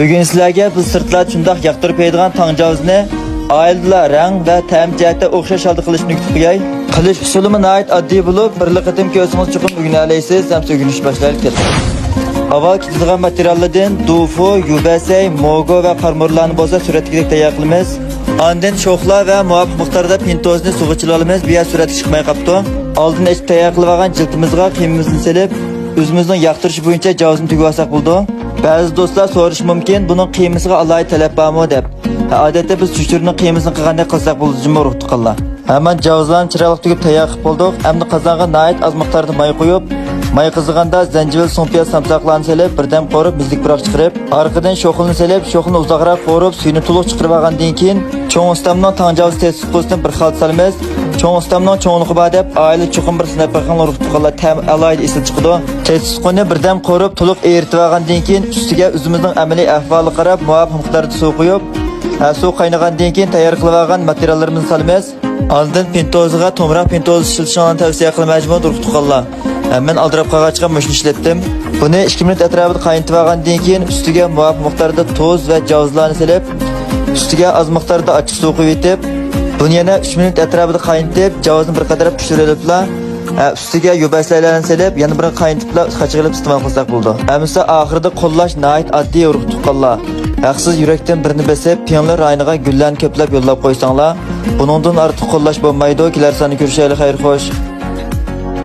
Bugun sizlarga biz sirtlar shundoq yoqtirib qo'yadigan tangjavzni oilalar rang va ta'm jihatda o'xshash holda qilishni kutib qo'yay. Qilish usuli nihoyat oddiy bo'lib, bir qatim ko'rsangiz chuqur o'rganaysiz, ham o'rganish boshlaylik. Avval ketadigan materiallardan dufu, yubasay, mogo va qarmurlarni bo'lsa suratga tayyor qilamiz. Ondan sho'xlar va muvofiq miqdorda pintozni suvga chilolamiz. Bu suratga chiqmay qopti. Oldin ichib tayyor qilib olgan jildimizga qiymimizni silib, o'zimizning yoqtirish bo'yicha javzni tugib olsak bo'ldi. Ba'zi do'stlar so'rashi mumkin, buning qiymasiga alohida talab bormi deb. Odatda biz chuchurning qiymasini qilganda qilsak bo'ladi, jumma ruh tuqqanlar. Hemen javzlarni chiroyli tugib tayyor qilib bo'ldik. Endi qozonga nihoyat oz miqdorda may qo'yib, may qiziganda zanjil, so'mpiyoz, samsoqlarni solib, birdan qorib, muzlik biroq chiqarib, orqadan sho'xilni solib, sho'xilni uzoqroq qorib, suyini to'liq chiqarib olgandan keyin cho'ng ustamning tangjavz testi qo'sini bir xil solamiz. Cho'ng ustamning cho'ngligi bor deb, oila chuqur bir sinab qilgan ruh tuqqanlar tam alohida esil chiqdi. Testi birdan qorib, to'liq eritib olgandan keyin ustiga o'zimizning amaliy ahvoliga qarab, muvofiq miqdorda suv qo'yib, suv qaynagandan keyin tayyor qilib olgan materiallarimizni solamiz. Oldin pintoziga to'mroq pintoz ishlatishni tavsiya qilmayman, ruh tuqqanlar. Men aldirab qog'ochga mushni ishlatdim. Buni 2 minut atrofida qaynatib olgandan keyin ustiga muvofiq miqdorda tuz va javzlarni solib, ustiga oz miqdorda achchiq suv quyib etib, buni yana 3 minut atrofida qaynatib, javzni bir qadar pishiriblar. Ustiga yubaslaylarni solib, yana bir qaynatiblar, qachig'ilib iste'mol qilsak bo'ldi. Ammo oxirida qo'llash nihoyat oddiy, ruh tuqqanlar. Haqsiz yurakdan birini besib, piyonlar rayoniga gullarni ko'plab yo'llab qo'ysanglar, buningdan ortiq qo'llash bo'lmaydi. Kelar sani ko'rishaylik, xayr xo'sh.